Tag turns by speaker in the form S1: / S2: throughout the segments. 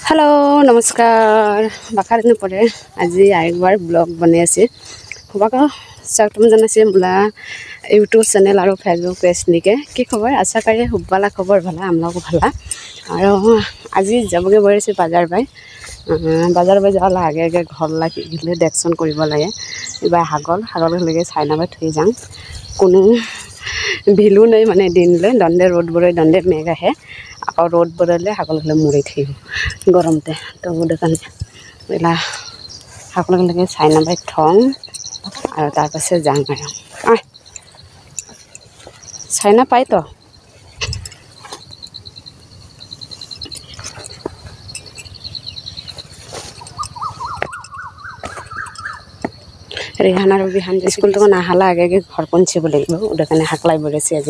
S1: hello नमस्कार बाखारिनु परे आज आरेकबार ब्लग बने आसे खबर स्वागतम जानाइसे मोला यूट्यूब चैनल और फेसबुक पेज निके कि खबर आशा करे हुब्बाला खबर भला आमलाको भला और आज जाबगे बरेसे बाजार बाई जाला आगे आगे घर लागिले डेक्सन करिब लागे एबा हागल लगे चाइना बाई थई जां कोनो भेलु नहीं माने दिनले दंडे रोड बरे दंडे मेघ आए आको रोड बरले हागल मुड़ी थी गरमते तो दुकान बेला हागल लगे चाइना बाई थं और तार पासे जां आरो चाइना पाई तो रेहाना बिहान स्कूल तो नाहाला आगे आगे घर पहुँचे लगे उदाने हाकलाई बरेसे आज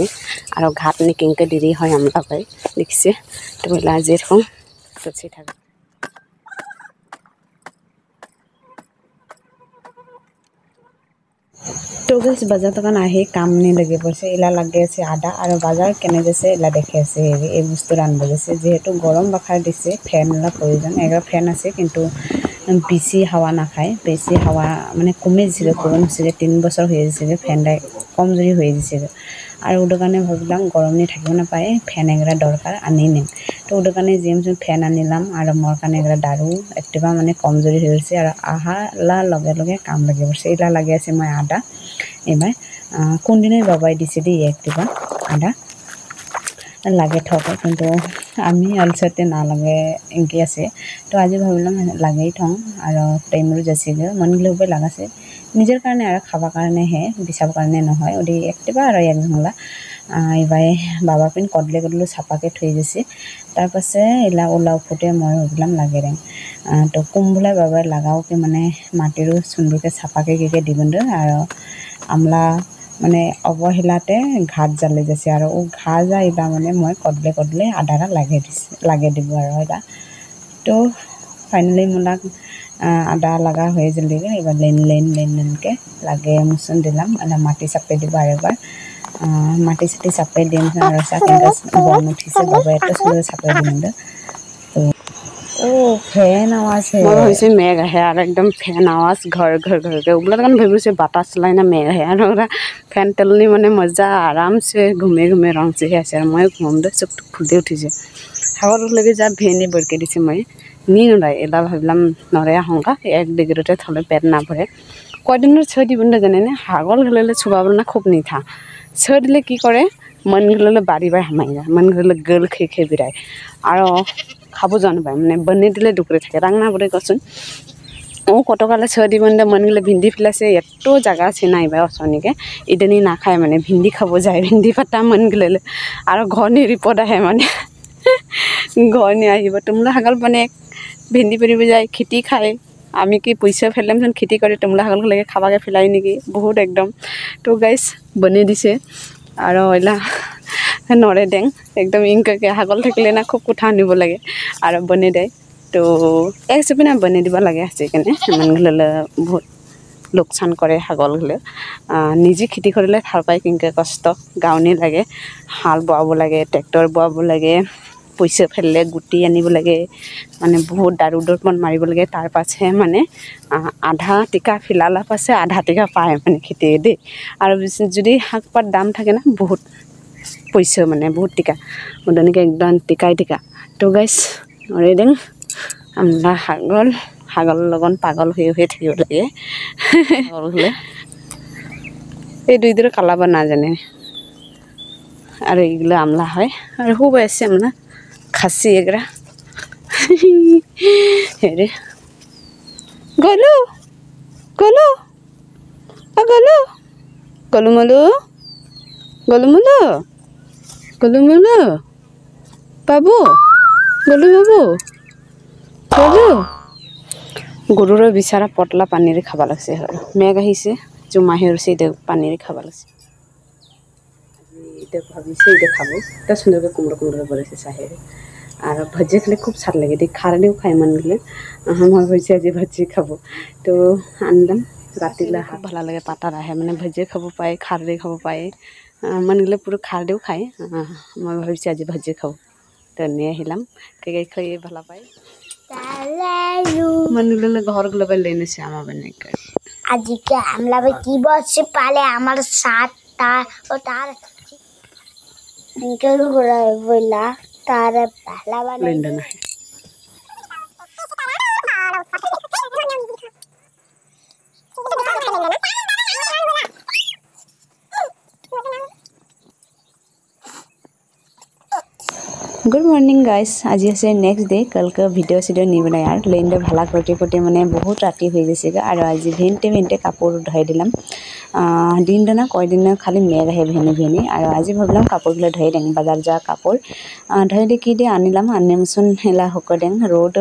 S1: और घाट निकिंके देरी है आमला पाई देखिसे तो बोला आज एरकम सोची था तो गैस बाजार तक आए काम नहीं लगे पड़े इला लगे आदा और बाजार केने जैसे इला देखे ये बस्तु रान बजे जेहेतु गरम बाखार दिसे फैन प्रयोजन एगार फैन आसे किन्तु बेसि हावा ना खाए बेसि हावा माने कमे दिसे गरम से 3 बছर हो फैन कमजोरी हो दिसे और उदकाने भाविलाम गरम नहीं थकिब ना पाए फैन एगरा दरकार आनी निम तो उदकाने जिम फैन आनिलाम और मोर काने एगरा दारू एक्टिवा माने कमजोरी हो और आहाला लगे लगे काम लगे पड़े इला लगे आसे मैं आदा एबार कौन दिन बाबाई दिसे दी एक्टिवा आदा लागे थक किन्तु आमी अलसते ना लगे इनके आसे तो आज भाविलाम लागे थं और टाइम जासिगे मन गले लागासे निजर कारणे और खाबा कारणे हे बिसाब कारणे नहय ओदि एक्टिवा और एक झंगला एबार बाबा पिन कदले कदले छापाके थई दिसे तार पासे इला ओला फुटे मैं भाविलाम लागे रें तो कुम्बला बाबा लगाओ के माने माटिरो सुंदरके छापाके के दिबंदो और आमला माने अवहेलाते घाट जाले जैसे और वो घा जा इला माने मैं कदले आधारा लागे দিব और इला तो फाइनली मोला आदा लगा हुए जल्दी एबार लेन के लागे मुसन दिलाम और माटी चापे दी एक बार माटी साटी चापे दिन और साकेंका बन उठिसे बाबा एत सुंदर चापे दिन ओ फैन आवाज है मैं होइसे मेघ है और एकदम फैन आवाज घर के उबला तक भाई से बातास चलाई ना मेघ है और फैन तलनी माने मजा आराम से घूमे रंग से है मैं घूम दे सब फुलते उठिसे हावर लगे जा भेनी बरके दिसे मैं नी नराय एला भाविलाम नराया हंगा एक डिग्रीते थले पेट ना भरे कयदिन छदी बंद जाने ने हागल गले छुबाबल ना खूब नी था छदले की करे मन गले बाड़ी बाय हमाय मन गले गल खे बिराय और खाबो जानो पाए माने बन्नी दिले दुकरे थाके रांना बरे कसुन ओ कटकाले छदी बंद मन गले भिंडी फिलासे एतो जागा से नाइबा असनिके इदनी ना खाय माने भिंडी खाबो जाय भिंडी पत्ता मन गले और घनी रिपोर्ट है माने घनी आइबो तुमला हागल बने भिंडी परिब जाय खेती खाए आमी की पैसा फेलाम खेती करे तुमला हागल लगे खाबाके फिलाई नेकी बहुत एकदम तो गाइस बने दिसे और इला नरे दें एकदम इनके हागल थकिले ना खूब कुठा आनिब लगे और बने दे तो एक सेपिना बने दिबा लगे आसे केने मन गले बहुत लोकसान करे हागल गले निजी खेती करिले थार पाई किनके कष्ट गावनी लगे हाल बोआब लगे ट्रेक्टर बोआब लगे पैसा फेलले गुटी आनिब लगे माने बहुत दारू दरपन मारिब लगे तार पाछे माने आधा टिका फिलाला पाछे आधा टिका पाए माने खेती दे और जदि हाक पात दाम थाके ना बहुत पैसा माने बहुत टिका उदनिके एकदम टिका तो गाइस नरे दें आमला हागल लगन पागल हुए थकिब लगे हले এই দুই দরে কালাবা ना जाने और एगुलो आमला है और खूब ऐसे आमला खासी एगरा हेरे गलु गलु गलु गलुमलु गलुमलु गलुमलु बाबू गलु बाबू गलु गरुर बिचारा पतला पानी खाबा लागसे मेघ आहिसे जुमा हेरसे पानी खाबा लागसे इते भाबिसे इते खाबो ता सुंदर कुमड़ा बरेसे चाहे और भजी खाले खूब सार लगे दे खारनेও खाए मन गले हम भाई आज भजी खाबो तो आनलाम रातिला भाला लगे पाता रहे माने भजी खाबो पाए खारने खाबो पाए मन गले पूरा खारदेও खाए मैं भाई आज भजी खाबो तो नहीं हिलाम के खाई भला पाए মানুষগুলো ঘর গুলো লেনেছে আমার বানাইকে
S2: আজকে আমরা কি বসে পালে আমার সাতটা ও তার ইনকেল করে বলা তার পহলা বানাই
S1: লেন্ডন है गुड मॉर्निंग गाइस आज है नेक्स्ट डे कल का वीडियो सीडियो नहीं बनाया यार लेंडे भाला करते करते मैंने बहुत राति हो गई और आज भेंटे भेंटे कापोर धोई दिलाम दिन दाना कई दिन खाली मेघ है भेने भेने और आज भावलाम कापोरगुलो धोई दें बाजार जा कापोर धोई दे कि दे आनिलाम आनिमसन हेला हक दें रोड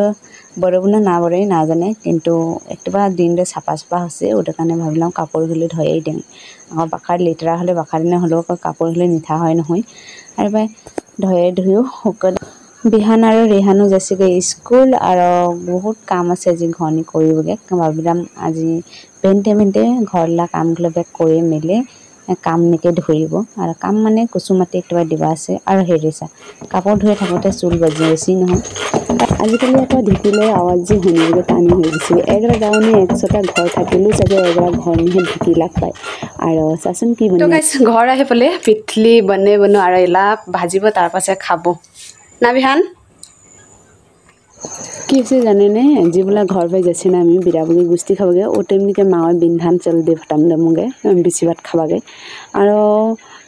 S1: बरबना ना बरे ना जाने किन्तु एकटा दिन दे साफा साफा होसे ओटा काने भावलाम कापोरगुलो धोई दें बाखार लेटेरा हले बाखार ने हलो कापोरगुलो निथा হয় নহয় और भाई धोए धुयो हक बिहान और रेहानो जैसे स्कूल और बहुत काम আছে जी घनी करबगे भाविलाम आज पेंटे पेंटे घरला काम गुलो बेक करे मिले काम निके धरिब और काम माने कुसुमाती एक दिबा আছে और हेरिसा कापोर धुए थाकोते चुल बजी बेसि নহয় आजिकाली आता ढिकिले आवाज जी शुनिबगे टानी हो गई एगरा गाँवने 100टा घर থাকিলো चागे एगरा घर में ढिकी लाग पाए और सासन की बने तो गाइस घर आहि पले पिठली बने बनो और एला भाजिब तार पासे खाबो ना बिहान किसे जाने ने जिबला घर पे जैसे ना आमी बिराबगे गुस्ती खाबगे ओ टाइम निके मावे बिंधान चल दे फटाम दमुगे बिसी भात खाबागे और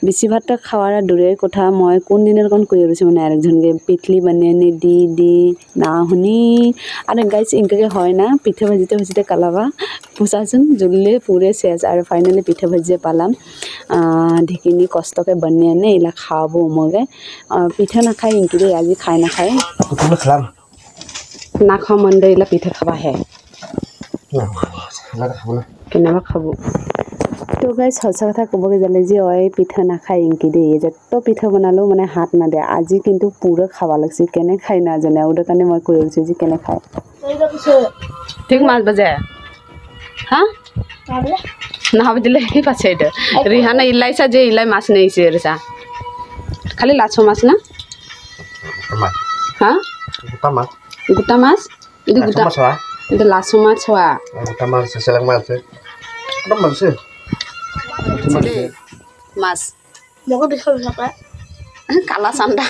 S1: बिसी भात खावार दूरे कथा मैं कोन दिनर कोन कई रही मैं आरेकजनगे पिठली बने दी दी ना हुनी और गाइस इनके है ना पिठे भाजीते भाजीते कलाबा पुसाचुन जुल्ले पूरे शेष और फाइनली पिठे भाजिए पालाम ढिकिनी कष्ट के बने ने इला खाबो मगे पिठे ना खाए इनके आज खाए ना खाए ना खा मन दे इला पिठे खाबा है केना खाबो तो गाइस सचा कथा कबगे जाले जे ओय पिठा ना खाय इनकी दे जत पिठा बनालो माने हाथ ना दे আজি किंतु पूरा खावा लगसी केने खाय ना जाने ओड काने मैं कइरछि जे केने खाय ठीक मास बजे हां ना हबे दिले ही पाछे इदे रिहाना इलाइसा जे इलाई मास नै से रसा खाली लाछो मास ना हां गुटा मास इदु गुटा इदु लाछो मास छवा गुटा मास सेलंग मास एकदम मास मास
S2: मको देखो ना
S1: काला सांडा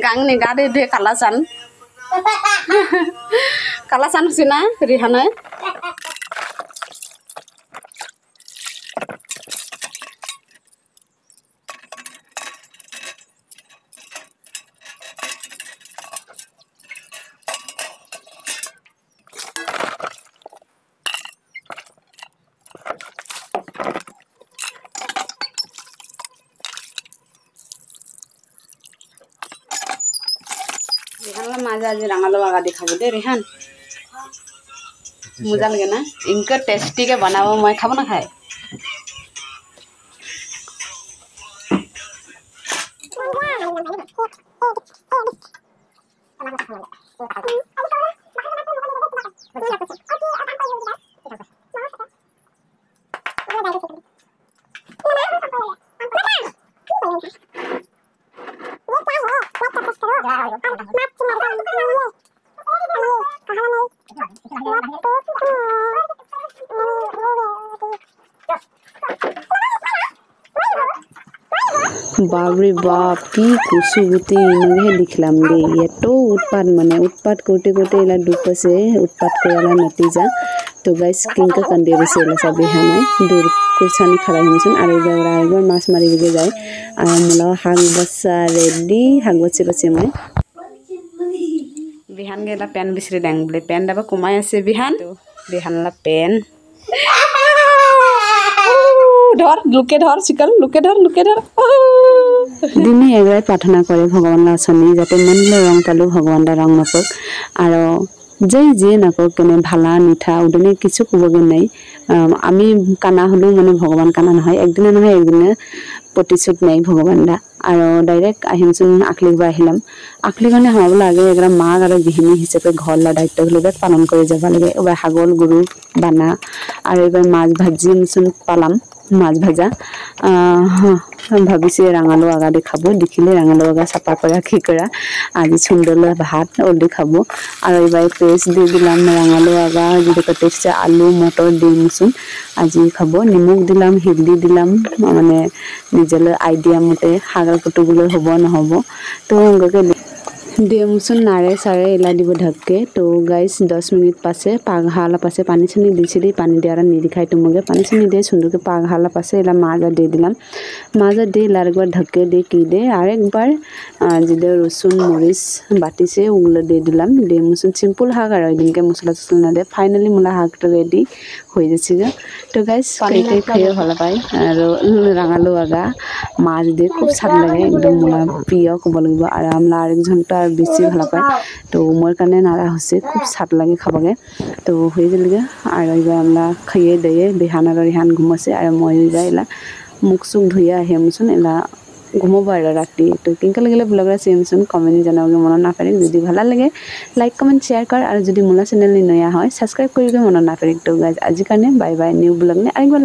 S1: गांग ने गादे दे काला सान सिना रिहाना रिहान माजा आज रंगालो आगा दिखाबो दे रिहान मजा लगे ना इनका टेस्टी के बनाबो मैं खाबो ना खाए बाबरे बाप की कुसु गुते इनगे दिखलाम दे ये तो उत्पाद माने उत्पाद कोटे कोटे इला दुपसे उत्पाद कोयाला नतीजा तो गाइस किंका कंदे बसेला सब हमें दूर कुरसानी खड़ा हमसन आरे बेवरा एगो मास मारी बगे जाय आ मला हाग बसा रेडी हाग बसे बसे मैं बिहान गेला पेन बिसरे दें बोले पेन दाबा कुमाय আছে बिहान तो बिहानला पेन धर लुके धर चिकन लुके धर दिने एगराय प्रार्थना करे भगवान आसनी जाते मनले रंग पालू भगवान रंग नपक और जय जे नपक केने भाला मिठा उदने किछु कबगे नै आमी काना हलो माने भगवान काना নহয় একদিনে নহয় একদিনে प्रतिशोध নাই भगवान दा और डायरेक्ट আহিমसन आखलिक बा আহিलाम आखलिक কাৰণে হামাব লাগে এগৰা মাগ আৰু গৃহিণী হিচাপে ঘৰলা দায়িত্ব হলে পালন কৰি যাব লাগে এবাৰ হাগল গৰু বানা আৰু এবাৰ মাছ ভাজি আমसन পালাম মাছ ভাজা ভাবিছে ৰাঙালাও আগা দি খাব দেখিলে ৰাঙালাও আগা চাফা কৰা কি কৰা আজি সুন্দৰলৈ ভাত অলদি খাব আৰু এইবাৰ পেষ্ট দি দিলাম ৰাঙালাও আগা যেটা টেষ্ট আলু মটৰ দিমচোন আজি খাব নিমখ দিলাম হিলদি দিলাম মানে নিজলৈ আইডিয়া মতে হাগাৰ কুটুবলৈ হ'ব নহ'ব তো গকে दियमुसन नारे सारे इला দিব ঢাকে তো গাইস 10 मिनट पासे पाग हाला पासे पानी छनी दिছিলি पानी दियारा নি दिखाई तुमगे पानी छनी दे सुंदर पाग हाला पासे इला माजा दे दिलाम माजा दे लार एक बार ढके दे की दे और एक बार जिदे रसुन मरिच बाटी से उगले दे दिलाम दियमुसन सिंपल हाग और इनके मसला मसला ना दे फाइनली मुला हाग तो रेडी हो जासिगा तो गाइस कई कई खायो ভালো পাই আর রাঙালো আগা মাছ দিয়ে খুব স্বাদ লাগে একদম মুলা প্রিয় কব লাগিব আর আমরা আরেকজনটা বেশি ভালো পাই তো মোর কানে নারা হচ্ছে খুব স্বাদ লাগে খাবগে তো হয়ে গেলগে আর এবার আমরা খাইয়ে দিয়ে বিহান আর রিহান ঘুমাছে আর মই যাইলা মুখ সুখ ধুইয়া হেমছুন এলা ঘুমাবো আর রাত্রি তো কিনকা লাগিলে ব্লগরা সেমছুন কমেন্ট জানাবগে মন না পারে যদি ভালো লাগে লাইক কমেন্ট শেয়ার কর আর যদি মোলা চ্যানেল নি নয়া হয় সাবস্ক্রাইব করিবে মন না পারে তো গাইস আজি কানে বাই বাই নিউ ব্লগ নে আরেকবার